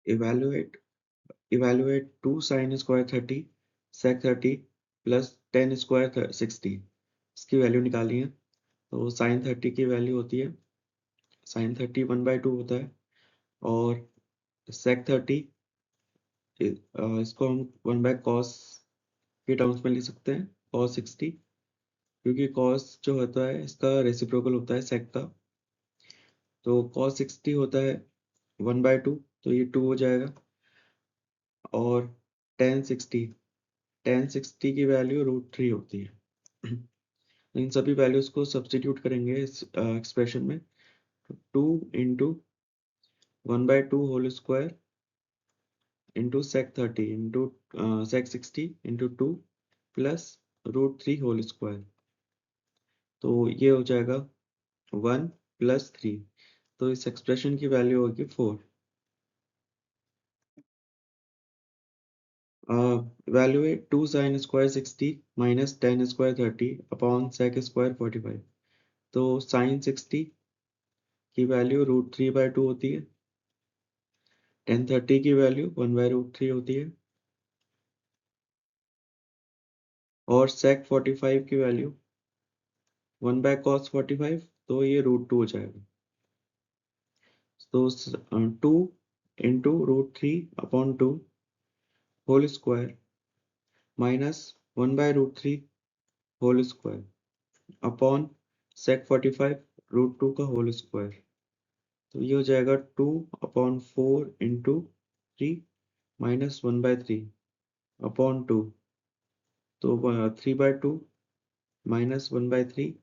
Evaluate evaluate 2 sin square 30 sec 30 plus 10 square 60, इसकी value निकाली है। तो sin 30 की वैल्यू होती है sin 30 1/2 होता है, और sec 30 इसको हम 1/cos के टर्म्स में लिख सकते हैं, cos 60, क्योंकि cos जो होता है इसका रेसिप्रोकल होता है sec का। तो cos 60 होता है 1/2, तो ये 2 हो जाएगा। और tan 60 की वैल्यू √3 होती है। इन सभी वैल्यूज को सब्स्टिट्यूट करेंगे इस एक्सप्रेशन में। 2 into 1/2 whole square into sec 30 into sec 60 into 2 plus √3 whole square, तो ये हो जाएगा 1 प्लस 3। तो इस एक्सप्रेशन की वैल्यू होगी 4। Evaluate 2 sin square 60 minus tan square 30 upon sec square 45। तो sin 60 की वैल्यू √3/2 होती है, tan 30 की वैल्यू 1/√3 होती है, और sec 45 की वैल्यू 1/cos 45, तो ये √2 हो जाएगा। तो 2 into √3 upon 2 whole square minus 1/√3 whole square upon sec 45 √2 का होल स्क्वायर, तो ये हो जाएगा 2 अपॉन 4 इंटू 3 माइनस 1/3 अपॉन 2, तो 3/2 माइनस 1/3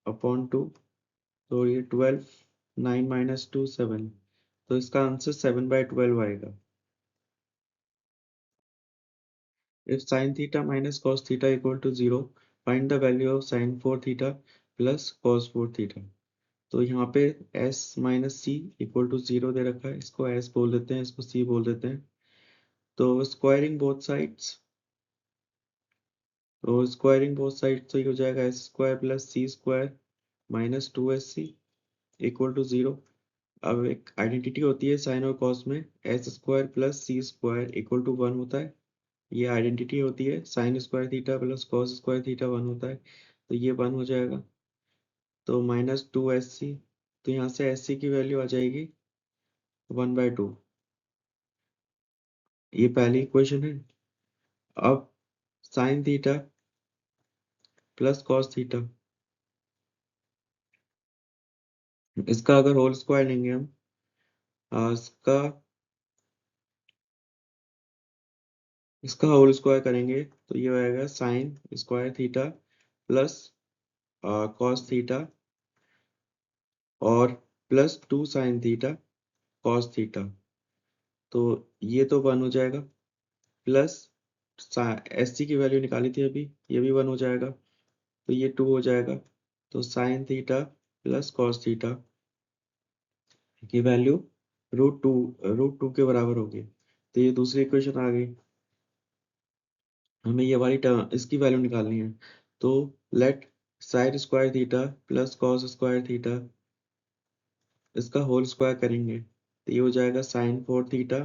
अपॉन 2, तो ये 12, 9 माइनस 2 7, तो इसका आंसर 7/12 आएगा। If sin theta minus cos theta equal to 0, find the value of sin 4 theta plus cos 4 theta। तो यहाँ पे s minus c equal to 0 दे रखा है, इसको s बोल देते हैं, इसको c बोल देते हैं। तो स्क्वायरिंग बोथ साइड्स, तो ये हो जाएगा s square plus c square minus 2sc equal to 0। अब एक आइडेंटिटी होती है साइन और कॉस में, s square plus c square equal to 1 होता है। ये आइडेंटिटी होती है sine square theta plus cos square theta 1 होता है, तो ये 1 हो जाएगा। तो माइनस 2sc, तो यहाँ से sc की वैल्यू आ जाएगी 1/2। ये पहली इक्वेशन है। अब sine theta plus cos theta, इसका अगर होल स्क्वायर लेंगे हम, इसका होल स्क्वायर करेंगे तो ये आएगा sine square theta plus cos theta और plus 2 sine theta cos theta, तो ये तो 1 हो जाएगा, प्लस एस सी की वैल्यू निकाली थी अभी, ये भी 1 हो जाएगा, तो ये 2 हो जाएगा। तो sine theta plus cos theta की वैल्यू √2 के बराबर होगी। तो ये दूसरी इक्वेशन आ गई। हमें ये वाली टर्म इसकी वैल्यू निकालनी है। तो let sine square theta plus cos square theta, इसका होल स्क्वायर करेंगे तो ये हो जाएगा sine 4 theta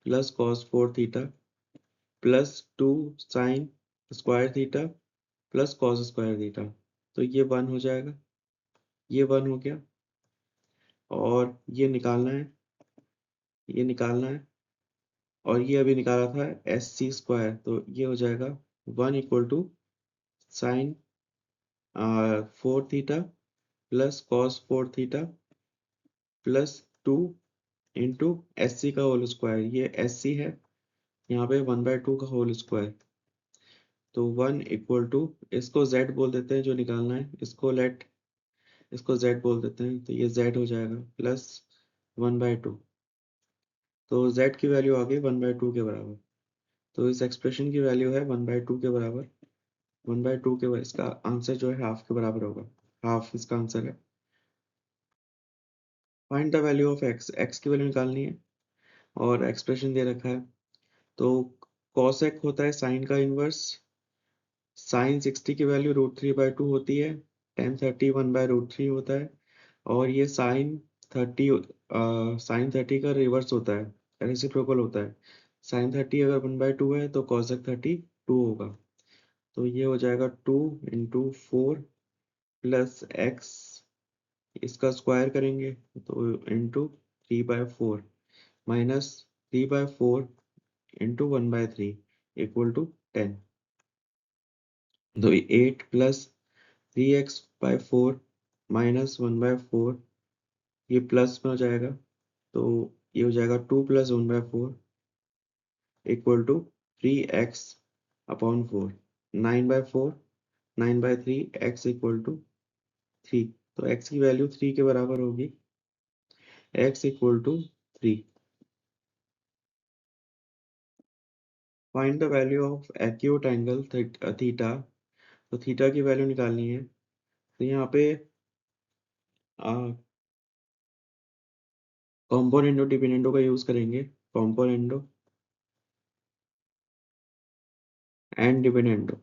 plus cos 4 theta plus 2 sine square theta plus cos square theta, तो ये 1 हो जाएगा, ये 1 हो गया। और ये निकालना है, ये निकालना है, और ये अभी निकाला था एस सी स्क्वायर, तो ये हो जाएगा 1 equal to sine 4 theta plus cos 4 theta plus 2 into s c का होल स्क्वायर, ये एस सी है, यहाँ पे 1/2 का होल स्क्वायर, तो 1 इक्वल टू, इसको z बोल देते हैं जो निकालना है, इसको z बोल देते हैं, तो ये z हो जाएगा प्लस 1/2। तो z की वैल्यू आ गई 1/2 के बराबर। तो इस एक्सप्रेशन की वैल्यू है 1/2 के बराबर, 1/2 के बराबर, इसका आंसर जो है हाफ के बराबर होगा, हाफ इसका आंसर है। Find the value of x की वैल्यू निकालनी है, और एक्सप्रेशन दे रखा है। तो cosec होता है साइन का इनवर्स, साइन 60 की वैल्यू √3/2 होती है, tan 30 1/√3 होता है, और ये साइन 30 का रिवर्स होता है, रेसिप्रोकल होता है। साइन 30 अगर 1/2 है तो कॉसेक 30 2 होगा। तो ये हो जाएगा 2 इंटू 4 प्लस एक्स, इसका स्क्वायर करेंगे तो into 3/4 minus 3/4 into 1/3 equal to 10। तो 8 प्लस 3x/4 माइनस 1/4, ये प्लस में हो जाएगा तो ये हो जाएगा 2 plus 1/4 equal to 3x/4। 9/4 9/3 x equal to 3। तो x की वैल्यू 3 के बराबर होगी, x equal to 3। Find the value of acute angle theta. तो थीटा की वैल्यू निकालनी है। तो यहाँ पे कॉम्पोनेंटो डिपेंडेंटो का यूज करेंगे। कॉम्पोनेंटो एंड डिपेंडेंटो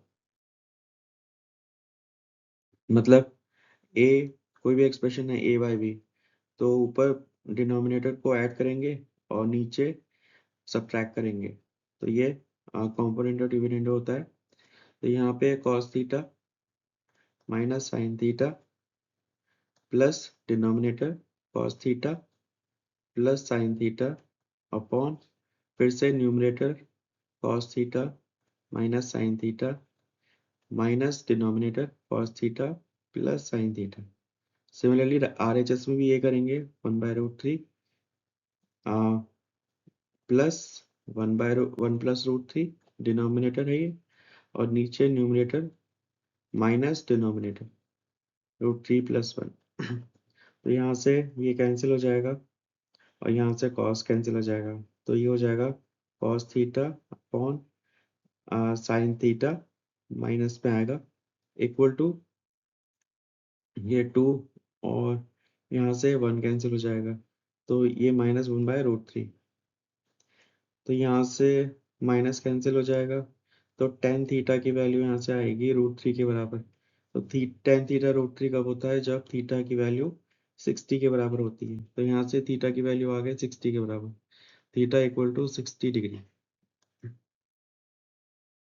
मतलब ए, कोई भी एक्सप्रेशन है a/b, तो ऊपर डिनोमिनेटर को ऐड करेंगे और नीचे सब्ट्रैक्ट करेंगे। तो ये कॉम्पोनेंट और डिविडेंड होता है। तो यहाँ पे cos theta minus sine theta plus denominator cos theta plus sine theta upon फिर से numerator cos theta minus sine theta minus denominator cos theta plus sine theta. Similarly RHS में भी ये करेंगे 1/√3 प्लस 1 प्लस √3 डिनोमिनेटर है ये, और नीचे न्यूमरेटर माइनस डिनोमिनेटर √3 प्लस 1। तो यहाँ से ये कैंसिल हो जाएगा और यहाँ से कॉस कैंसिल हो जाएगा। तो ये हो जाएगा cos theta upon sine theta minus में आएगा इक्वल टू ये 2, और यहाँ से 1 कैंसिल हो जाएगा तो ये -1/√3। तो यहाँ से माइनस कैंसिल हो जाएगा तो टेन थीटा की वैल्यू यहाँ से आएगी √3 के बराबर। तो टेन थीटा √3 कब होता है? जब थीटा की वैल्यू 60 के बराबर होती है। तो यहाँ से थीटा की वैल्यू आ गई 60 के बराबर, थीटा इक्वल टू 60 डिग्री।